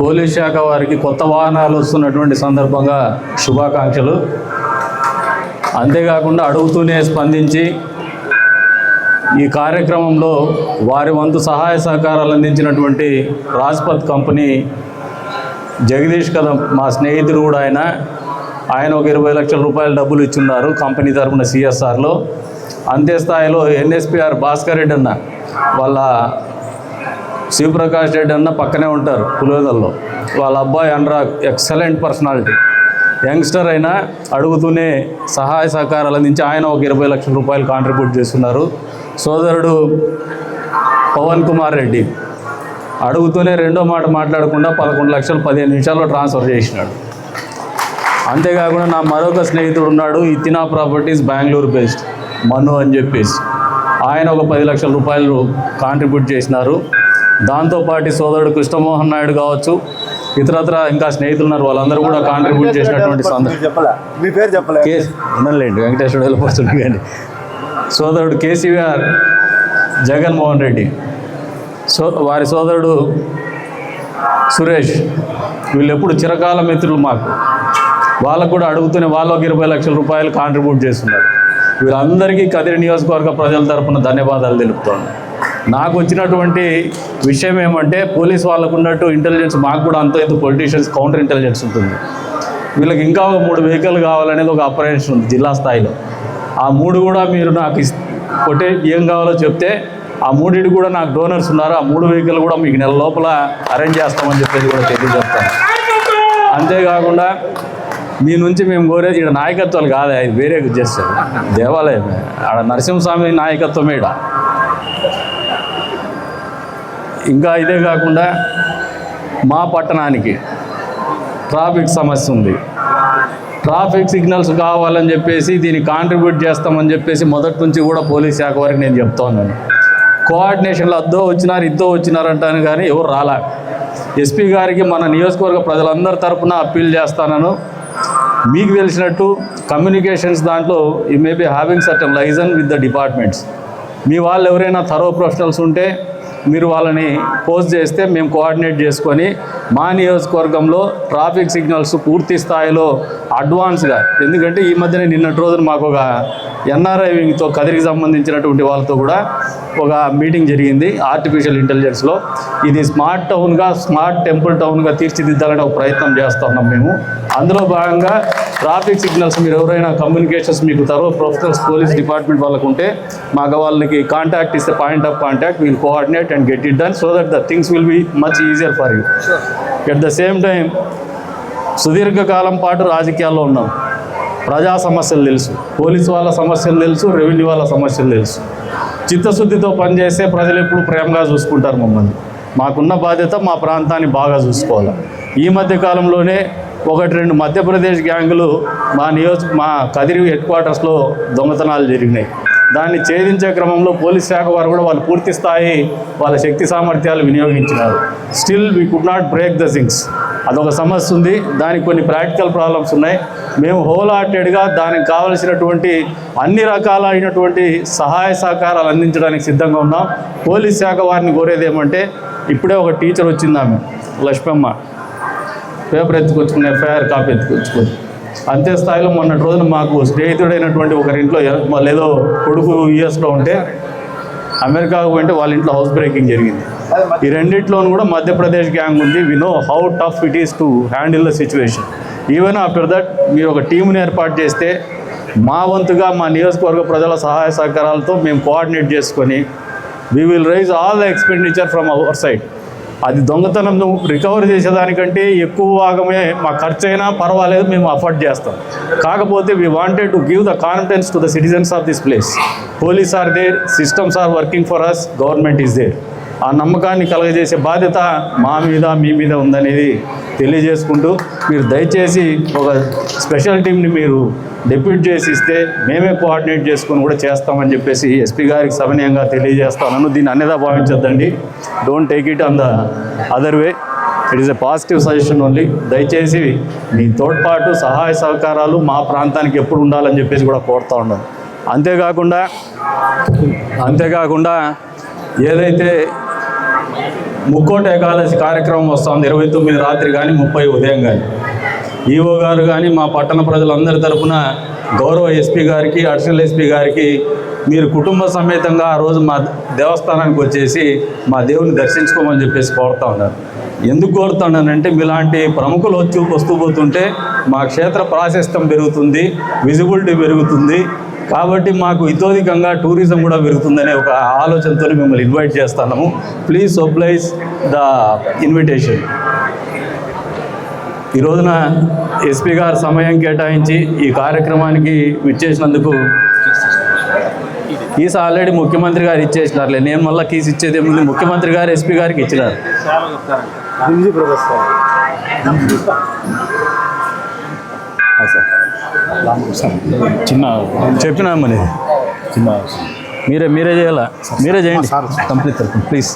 Police శాఖ వారికి కొత్త వాహనాలు వస్తున్నటువంటి సందర్భంగా శుభాకాంక్షలు. అంతేకాకుండా అడుగుతూనే స్పందించి ఈ కార్యక్రమంలో వారి వంతు సహాయ సహకారాలు అందించినటువంటి రాజ్పథ్ కంపెనీ జగదీష్ కదం మా స్నేహితుడు కూడా ఆయన ఒక 20 లక్షల రూపాయల డబ్బులు ఇచ్చున్నారు కంపెనీ తరఫున సిఎస్ఆర్లో. అంతే స్థాయిలో ఎన్ఎస్పిఆర్ భాస్కర్ రెడ్డి అన్న వాళ్ళ శివప్రకాష్ రెడ్డి అన్న పక్కనే ఉంటారు పులివెందులలో. వాళ్ళ అబ్బాయి అనురాగ్ ఎక్సలెంట్ పర్సనాలిటీ, యంగ్స్టర్ అయినా అడుగుతూనే సహాయ సహకారాలు అందించి ఆయన ఒక 20 లక్షల రూపాయలు కాంట్రిబ్యూట్ చేస్తున్నారు. సోదరుడు పవన్ కుమార్ రెడ్డి అడుగుతూనే రెండో మాట మాట్లాడకుండా 11 లక్షలు 15 నిమిషాల్లో ట్రాన్స్ఫర్ చేసినాడు. అంతేకాకుండా నా మరొక స్నేహితుడు ఉన్నాడు, ఇతినా ప్రాపర్టీస్ బెంగళూరు బేస్డ్ మను అని చెప్పేసి, ఆయన ఒక 10 లక్షల రూపాయలు కాంట్రిబ్యూట్ చేసినారు. దాంతోపాటు సోదరుడు కృష్ణమోహన్ నాయుడు కావచ్చు, ఇతరత్ర ఇంకా స్నేహితులు ఉన్నారు, వాళ్ళందరూ కూడా కాంట్రిబ్యూట్ చేసినటువంటి ఉండలేండి వెంకటేశ్వర వెళ్ళిపోతుంది. కానీ సోదరుడు కేసీఆర్ జగన్మోహన్ రెడ్డి, వారి సోదరుడు సురేష్, వీళ్ళు ఎప్పుడు చిరకాల మిత్రులు మాకు. వాళ్ళకు కూడా అడుగుతూనే వాళ్ళు ఒక 20 లక్షల రూపాయలు కాంట్రిబ్యూట్ చేస్తున్నారు. వీళ్ళందరికీ కదిరి నియోజకవర్గ ప్రజల తరఫున ధన్యవాదాలు తెలుపుతాను. నాకు వచ్చినటువంటి విషయం ఏమంటే, పోలీస్ వాళ్ళకు ఉన్నట్టు ఇంటెలిజెన్స్ మాకు కూడా అంత ఇంత పొలిటీషియన్స్ కౌంటర్ ఇంటెలిజెన్స్ ఉంటుంది. వీళ్ళకి ఇంకా ఒక 3 వెహికల్ కావాలనేది ఒక అపరేషన్ ఉంది జిల్లా స్థాయిలో. ఆ 3 కూడా మీరు నాకు కొట్టే ఏం కావాలో చెప్తే ఆ 3 కూడా నాకు డోనర్స్ ఉన్నారు. ఆ 3 వెహికల్ కూడా మీకు నెల లోపల అరేంజ్ చేస్తామని చెప్పేసి కూడా తెలియజేస్తాను. అంతేకాకుండా మీ నుంచి మేము కోరేది ఇక్కడ నాయకత్వాలు కాదు, అది వేరే చేస్తారు దేవాలయమే, ఆడ నరసింహస్వామి నాయకత్వమే. ఇంకా ఇదే కాకుండా మా పట్టణానికి ట్రాఫిక్ సమస్య ఉంది. ట్రాఫిక్ సిగ్నల్స్ కావాలని చెప్పేసి దీన్ని కాంట్రిబ్యూట్ చేస్తామని చెప్పేసి మొదటి నుంచి కూడా పోలీస్ శాఖ వారికి నేను చెప్తా ఉన్నాను. కోఆర్డినేషన్లో ఇద్దో వచ్చినారు అంటాను, కానీ ఎవరు రాలే. ఎస్పీ గారికి మన నియోజకవర్గ ప్రజలందరి తరఫున అప్పీల్ చేస్తాను, మీకు తెలిసినట్టు కమ్యూనికేషన్స్ దాంట్లో you may be having certain liaison with the departments. మీ వాళ్ళు ఎవరైనా థరో ప్రొఫెషనల్స్ ఉంటే మీరు వాళ్ళని పోస్ట్ చేస్తే మేము కోఆర్డినేట్ చేసుకొని మా నియోజకవర్గంలో ట్రాఫిక్ సిగ్నల్స్ పూర్తి స్థాయిలో అడ్వాన్స్గా, ఎందుకంటే ఈ మధ్యనే నిన్నటి రోజున మాకు ఒక ఎన్ఆర్ఐ వింగ్తో కదిరికి సంబంధించినటువంటి వాళ్ళతో కూడా ఒక మీటింగ్ జరిగింది ఆర్టిఫిషియల్ ఇంటెలిజెన్స్లో. ఇది స్మార్ట్ టౌన్గా, స్మార్ట్ టెంపుల్ టౌన్గా తీర్చిదిద్దాలని ఒక ప్రయత్నం చేస్తున్నాం మేము. అందులో భాగంగా ట్రాఫిక్ సిగ్నల్స్ మీరు ఎవరైనా కమ్యూనికేషన్స్ మీకు తరో ప్రొఫెషనల్స్ పోలీస్ డిపార్ట్మెంట్ వాళ్ళకు ఉంటే మాకు వాళ్ళకి కాంటాక్ట్ ఇస్తే point of contact will coordinate and get it done so that the things will be much easier for you. At the same time సుదీర్ఘకాలం పాటు రాజకీయాల్లో ఉన్నాం, ప్రజా సమస్యలు తెలుసు, పోలీసు వాళ్ళ సమస్యలు తెలుసు, రెవెన్యూ వాళ్ళ సమస్యలు తెలుసు. చిత్తశుద్ధితో పనిచేస్తే ప్రజలు ఎప్పుడు ప్రేమగా చూసుకుంటారు మమ్మల్ని. మాకున్న బాధ్యత మా ప్రాంతాన్ని బాగా చూసుకోవాలి. ఈ మధ్య కాలంలోనే 1-2 మధ్యప్రదేశ్ గ్యాంగులు మా కదిరి హెడ్ క్వార్టర్స్లో దొంగతనాలు జరిగినాయి. దాన్ని ఛేదించే క్రమంలో పోలీస్ శాఖ వారు కూడా వాళ్ళు పూర్తి స్థాయి వాళ్ళ శక్తి సామర్థ్యాలు వినియోగించినారు. Still we could not break the things. అదొక సమస్య ఉంది, దానికి కొన్ని ప్రాక్టికల్ ప్రాబ్లమ్స్ ఉన్నాయి. మేము హోల్ హార్టెడ్గా దానికి కావలసినటువంటి అన్ని రకాలైనటువంటి సహాయ సహకారాలు అందించడానికి సిద్ధంగా ఉన్నాం. పోలీస్ శాఖ వారిని కోరేది ఏమంటే, ఇప్పుడే ఒక టీచర్ వచ్చింది, ఆమె లక్ష్మమ్మ, పేపర్ ఎత్తుకొచ్చుకుని ఎఫ్ఐఆర్ కాపీ ఎత్తుకొచ్చుకొని అంతే స్థాయిలో మొన్నటి రోజున మాకు స్నేహితుడైనటువంటి ఒకరింట్లో ఏదో కొడుకు యూఎస్లో ఉంటే అమెరికాకు పోయింటే వాళ్ళ ఇంట్లో హౌస్ బ్రేకింగ్ జరిగింది. ఈ రెండిట్లోనూ కూడా మధ్యప్రదేశ్ గ్యాంగ్ ఉంది. We know how tough it is to handle the situation. Even after that మీరు ఒక టీంని ఏర్పాటు చేస్తే మా వంతుగా మా నియోజకవర్గ ప్రజల సహాయ సహకారాలతో మేము కోఆర్డినేట్ చేసుకొని we will raise all the expenditure from our side. అది దొంగతనం రికవర్ చేసేదానికంటే ఎక్కువ భాగమే మా ఖర్చు అయినా పర్వాలేదు, మేము అఫోర్డ్ చేస్తాం. కాకపోతే we wanted to give the confidence to the citizens of this place. Police are there, systems are working for us, government is there. ఆ నమ్మకాన్ని కలగజేసే బాధ్యత మా మీద మీ మీద ఉందనేది తెలియజేసుకుంటూ, మీరు దయచేసి ఒక స్పెషల్ టీంని మీరు డెప్యూట్ చేసి ఇస్తే మేమే కోఆర్డినేట్ చేసుకొని కూడా చేస్తామని చెప్పేసి ఎస్పీ గారికి సవినయంగా తెలియజేస్తాను. దీన్ని అన్యదా భావించొద్దండి. Don't take it on the other way. It is a positive suggestion only. దయచేసి మీ తోడ్పాటు సహాయ సహకారాలు మా ప్రాంతానికి ఎప్పుడు ఉండాలని చెప్పేసి కూడా కోరుతూ ఉన్నాను. అంతేకాకుండా ఏదైతే ముక్కోటి ఏకాదశి కార్యక్రమం వస్తుంది 29 రాత్రి కానీ 30 ఉదయం కానీ. ఈఓ గారు కానీ మా పట్టణ ప్రజలందరి తరఫున గౌరవ ఎస్పీ గారికి, అడిషనల్ ఎస్పీ గారికి మీరు కుటుంబ సమేతంగా ఆ రోజు మా దేవస్థానానికి వచ్చేసి మా దేవుని దర్శించుకోమని చెప్పేసి కోరుతా ఉన్నారు. ఎందుకు కోరుతున్నానంటే మీలాంటి ప్రముఖులు వస్తూ పోతుంటే మా క్షేత్ర ప్రాశస్త్యం పెరుగుతుంది, విజిబిలిటీ పెరుగుతుంది. కాబట్టి మాకు ఇతోధికంగా టూరిజం కూడా పెరుగుతుందనే ఒక ఆలోచనతో మిమ్మల్ని ఇన్వైట్ చేస్తున్నాము. Please oblige the invitation. ఈ రోజున ఎస్పీ గారు సమయం కేటాయించి ఈ కార్యక్రమానికి విచ్చేసినందుకు కీస్ ఆల్రెడీ ముఖ్యమంత్రి గారు ఇచ్చేసినారులే, నేను మళ్ళీ కీస్ ఇచ్చేది ముఖ్యమంత్రి గారు ఎస్పీ గారికి ఇచ్చినారు. చిన్న చెప్పినామని చిన్న మీరే చేయాలా, మీరే చేయండి కంప్లీట్ ప్లీజ్.